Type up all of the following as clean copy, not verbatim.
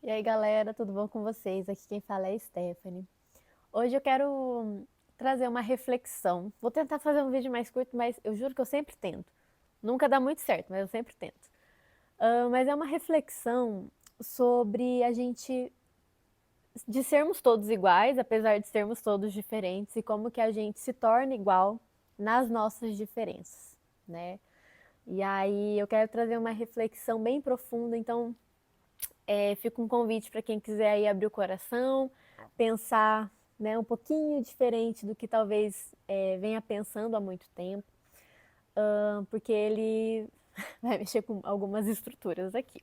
E aí, galera, tudo bom com vocês? Aqui quem fala é a Stephanie. Hoje eu quero trazer uma reflexão. Vou tentar fazer um vídeo mais curto, mas eu juro que eu sempre tento. Nunca dá muito certo, mas eu sempre tento. Mas é uma reflexão sobre a gente, de sermos todos iguais, apesar de sermos todos diferentes, e como que a gente se torna igual nas nossas diferenças, né? E aí eu quero trazer uma reflexão bem profunda, então fica um convite para quem quiser aí abrir o coração, pensar, né, um pouquinho diferente do que talvez venha pensando há muito tempo, porque ele vai mexer com algumas estruturas aqui.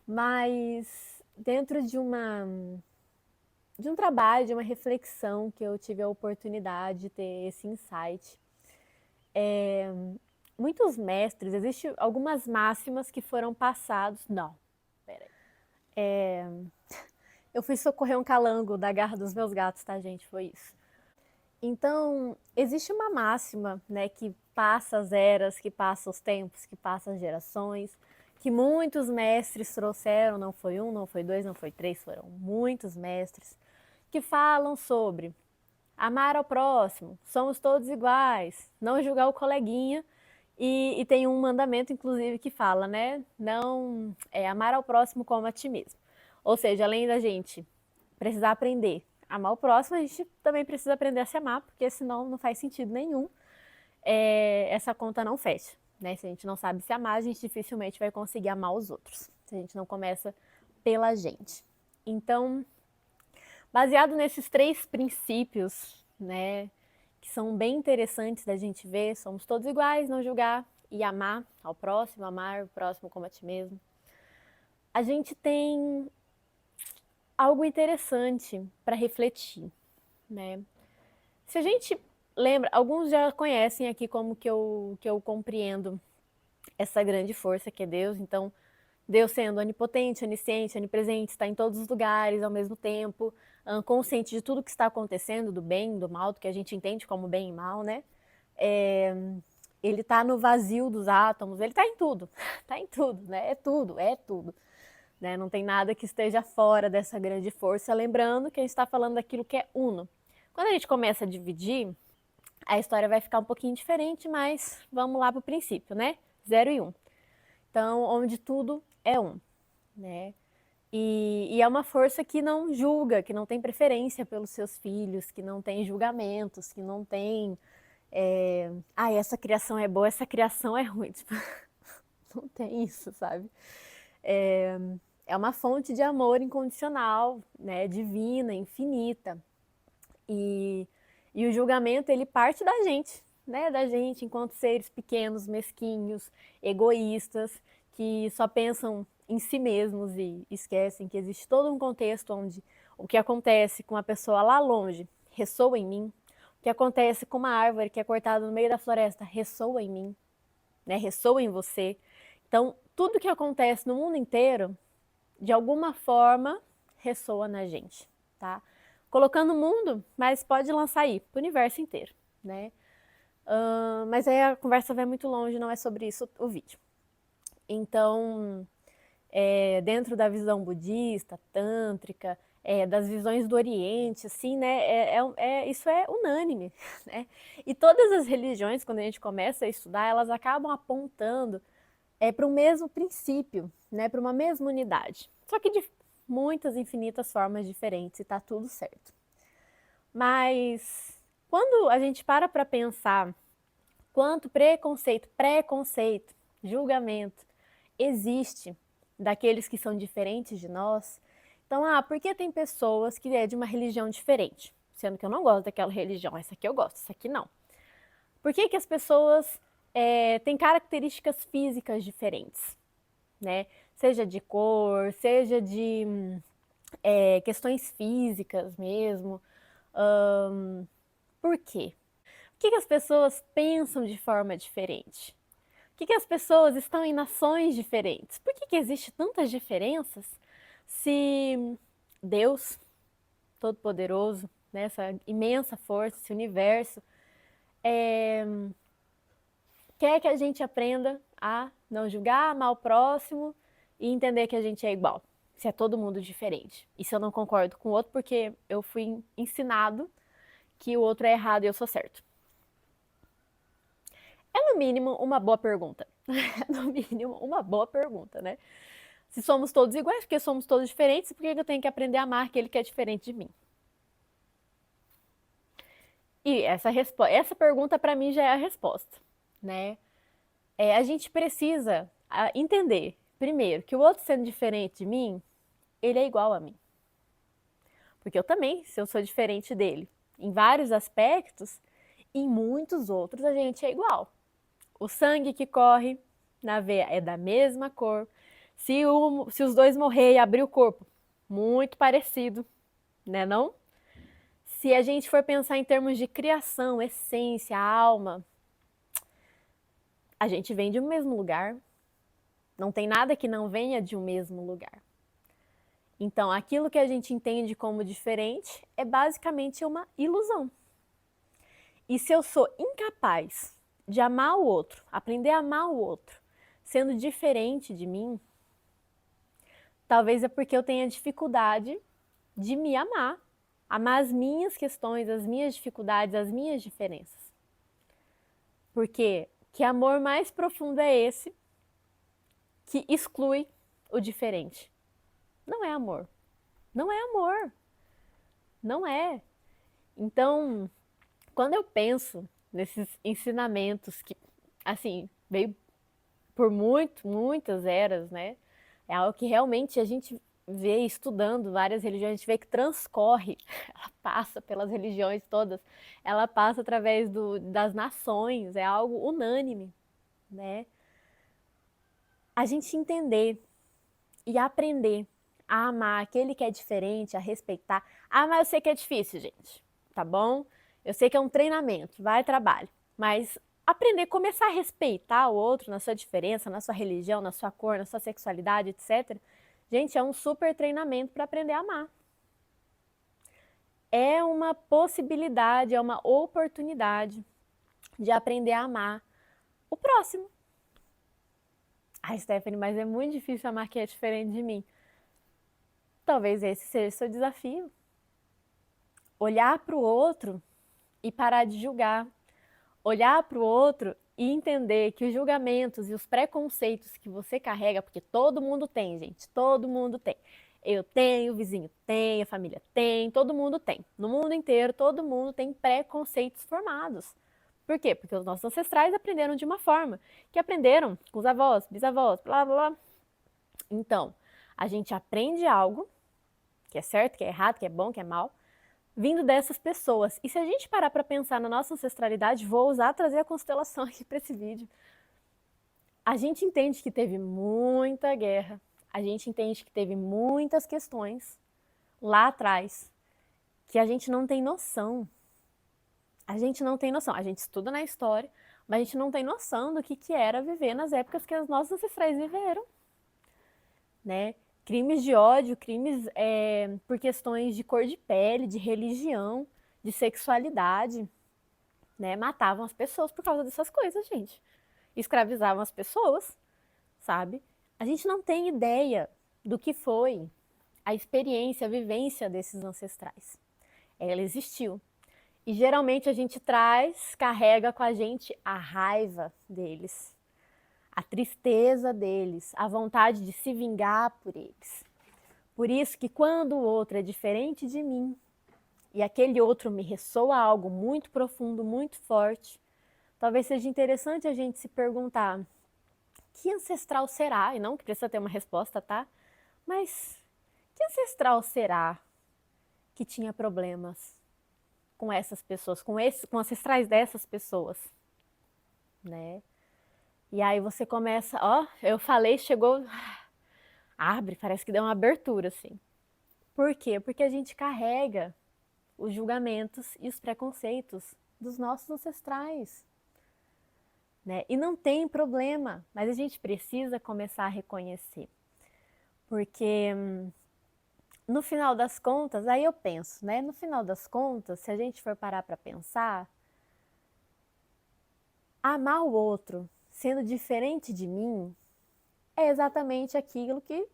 Mas dentro de um trabalho, de uma reflexão que eu tive a oportunidade de ter esse insight, muitos mestres, existem algumas máximas que foram passados. Não, peraí. Eu fui socorrer um calango da garra dos meus gatos, tá, gente? Foi isso. Então, existe uma máxima, né, que passa as eras, que passa os tempos, que passa as gerações, que muitos mestres trouxeram, não foi um, não foi dois, não foi três, foram muitos mestres, que falam sobre amar ao próximo, somos todos iguais, não julgar o coleguinha, e tem um mandamento, inclusive, que fala, né, não amar ao próximo como a ti mesmo. Ou seja, além da gente precisar aprender a amar o próximo, a gente também precisa aprender a se amar, porque senão não faz sentido nenhum, essa conta não fecha. Né? Se a gente não sabe se amar, a gente dificilmente vai conseguir amar os outros, se a gente não começa pela gente. Então, baseado nesses três princípios, né, que são bem interessantes da gente ver, somos todos iguais, não julgar e amar ao próximo, amar o próximo como a ti mesmo. A gente tem algo interessante para refletir, né? Se a gente lembra, alguns já conhecem aqui como que eu compreendo essa grande força que é Deus, então Deus sendo onipotente, onisciente, onipresente, está em todos os lugares ao mesmo tempo, consciente de tudo que está acontecendo, do bem, do mal, do que a gente entende como bem e mal, né? É, ele está no vazio dos átomos, ele está em tudo, né? É tudo. Né? Não tem nada que esteja fora dessa grande força, lembrando que a gente está falando daquilo que é uno. Quando a gente começa a dividir, a história vai ficar um pouquinho diferente, mas vamos lá para o princípio, né? Zero e um. Então, onde tudo é um, né? E é uma força que não julga, que não tem preferência pelos seus filhos, que não tem julgamentos, que não tem. Essa criação é boa, essa criação é ruim. Tipo, não tem isso, sabe? É uma fonte de amor incondicional, né? Divina, infinita. E, e o julgamento, ele parte da gente, né? Da gente enquanto seres pequenos, mesquinhos, egoístas, que só pensam em si mesmos e esquecem que existe todo um contexto onde o que acontece com a pessoa lá longe ressoa em mim, o que acontece com uma árvore que é cortada no meio da floresta ressoa em mim, né? Ressoa em você. Então, tudo que acontece no mundo inteiro, de alguma forma, ressoa na gente, tá? Colocando o mundo, mas pode lançar aí para o universo inteiro, né? Mas aí a conversa vai muito longe, não é sobre isso o vídeo. Então, dentro da visão budista, tântrica, das visões do Oriente, assim, né? Isso é unânime, né? E todas as religiões, quando a gente começa a estudar, elas acabam apontando para o mesmo princípio, né? Para uma mesma unidade. Só que de muitas infinitas formas diferentes e tá tudo certo. Mas quando a gente para pensar quanto preconceito, julgamento existe daqueles que são diferentes de nós, então, por que tem pessoas que é de uma religião diferente? Sendo que eu não gosto daquela religião, essa aqui eu gosto, essa aqui não. Por que as pessoas têm características físicas diferentes? Né? Seja de cor, seja de questões físicas mesmo. Por quê? Por que as pessoas pensam de forma diferente? Por que as pessoas estão em nações diferentes? Por que existe tantas diferenças se Deus Todo-Poderoso, né, essa imensa força, esse universo, quer que a gente aprenda a não julgar, amar o próximo e entender que a gente é igual? se é todo mundo diferente. E se eu não concordo com o outro porque eu fui ensinado que o outro é errado e eu sou certo? É, no mínimo, uma boa pergunta. No mínimo, uma boa pergunta, né? Se somos todos iguais, porque somos todos diferentes, por que eu tenho que aprender a amar aquele que é diferente de mim? E essa pergunta, para mim, já é a resposta, né? A gente precisa entender, primeiro, que o outro sendo diferente de mim, ele é igual a mim. Porque eu também, se eu sou diferente dele, em vários aspectos, em muitos outros a gente é igual. O sangue que corre na veia é da mesma cor. Se os dois morrer e abrir o corpo, muito parecido, né não? Se a gente for pensar em termos de criação, essência, alma, a gente vem de um mesmo lugar. Não tem nada que não venha de um mesmo lugar. Então, aquilo que a gente entende como diferente é basicamente uma ilusão. E se eu sou incapaz de amar o outro, aprender a amar o outro, sendo diferente de mim, talvez é porque eu tenha dificuldade de me amar, amar as minhas questões, as minhas dificuldades, as minhas diferenças. Porque que amor mais profundo é esse que exclui o diferente? Não é amor. Não é amor. Não é. Então, quando eu penso nesses ensinamentos que, assim, veio por muitas eras, né? É algo que realmente a gente vê estudando várias religiões, a gente vê que transcorre, ela passa pelas religiões todas, ela passa através das nações, é algo unânime, né? A gente entender e aprender a amar aquele que é diferente, a respeitar. Ah, mas eu sei que é difícil, gente, tá bom? Eu sei que é um treinamento, vai trabalho, mas aprender, começar a respeitar o outro na sua diferença, na sua religião, na sua cor, na sua sexualidade, etc. Gente, é um super treinamento para aprender a amar. É uma possibilidade, é uma oportunidade de aprender a amar o próximo. Ai, Stephanie, mas é muito difícil amar quem é diferente de mim. Talvez esse seja o seu desafio. Olhar para o outro e parar de julgar. Olhar para o outro e entender que os julgamentos e os preconceitos que você carrega, porque todo mundo tem, gente, todo mundo tem. Eu tenho, o vizinho tem, a família tem, todo mundo tem. No mundo inteiro, todo mundo tem preconceitos formados. Por quê? Porque os nossos ancestrais aprenderam de uma forma, que aprenderam com os avós, bisavós, blá blá blá. Então, a gente aprende algo, que é certo, que é errado, que é bom, que é mal, vindo dessas pessoas. E se a gente parar para pensar na nossa ancestralidade, vou usar trazer a constelação aqui para esse vídeo. A gente entende que teve muita guerra, a gente entende que teve muitas questões lá atrás que a gente não tem noção. A gente não tem noção. A gente estuda na história, mas a gente não tem noção do que era viver nas épocas que os nossos ancestrais viveram, né? Crimes de ódio, crimes por questões de cor de pele, de religião, de sexualidade, né? Matavam as pessoas por causa dessas coisas, gente. Escravizavam as pessoas, sabe? A gente não tem ideia do que foi a experiência, a vivência desses ancestrais. Ela existiu. E geralmente a gente carrega com a gente a raiva deles, a tristeza deles, a vontade de se vingar por eles. Por isso que quando o outro é diferente de mim e aquele outro me ressoa algo muito profundo, muito forte, talvez seja interessante a gente se perguntar: que ancestral será? E não que precisa ter uma resposta, tá? Mas que ancestral será que tinha problemas com essas pessoas, com ancestrais dessas pessoas, né? E aí você começa, ó, eu falei, chegou, abre, parece que deu uma abertura, assim. Por quê? Porque a gente carrega os julgamentos e os preconceitos dos nossos ancestrais, né? E não tem problema, mas a gente precisa começar a reconhecer. Porque no final das contas, aí eu penso, né? No final das contas, se a gente for parar para pensar, amar o outro sendo diferente de mim é exatamente aquilo que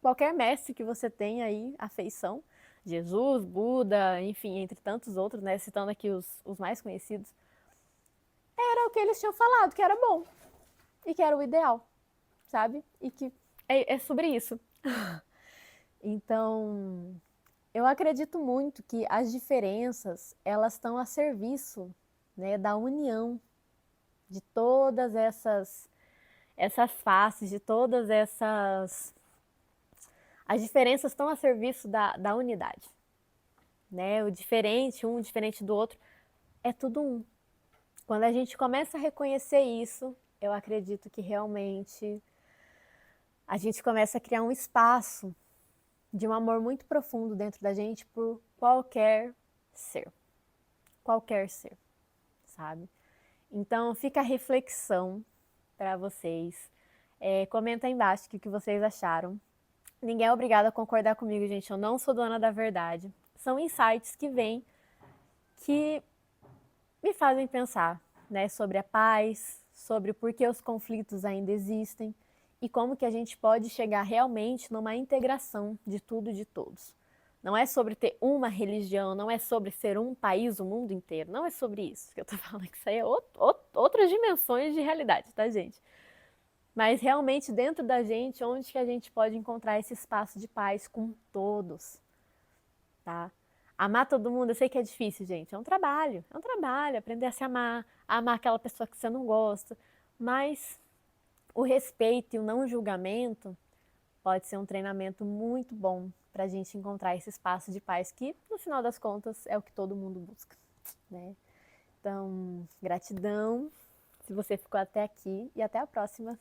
qualquer mestre que você tenha aí afeição, Jesus, Buda, enfim, entre tantos outros, né, citando aqui os mais conhecidos, era o que eles tinham falado, que era bom e que era o ideal, sabe? E que é sobre isso. Então, eu acredito muito que as diferenças, elas estão a serviço, né, da união de todas essas faces, de todas essas... As diferenças estão a serviço da unidade, né? O diferente, um diferente do outro, é tudo um. Quando a gente começa a reconhecer isso, eu acredito que realmente a gente começa a criar um espaço de um amor muito profundo dentro da gente por qualquer ser, sabe? Então fica a reflexão para vocês. Comenta aí embaixo o que vocês acharam. Ninguém é obrigado a concordar comigo, gente. Eu não sou dona da verdade. São insights que vêm que me fazem pensar, né, sobre a paz, sobre por que os conflitos ainda existem e como que a gente pode chegar realmente numa integração de tudo e de todos. Não é sobre ter uma religião, não é sobre ser um país, o mundo inteiro. Não é sobre isso que eu tô falando, que isso aí é outras dimensões de realidade, tá, gente? Mas realmente dentro da gente, onde que a gente pode encontrar esse espaço de paz com todos, tá? Amar todo mundo, eu sei que é difícil, gente, é um trabalho, aprender a amar aquela pessoa que você não gosta, mas o respeito e o não julgamento pode ser um treinamento muito bom para a gente encontrar esse espaço de paz que, no final das contas, é o que todo mundo busca, né? Então, gratidão se você ficou até aqui e até a próxima.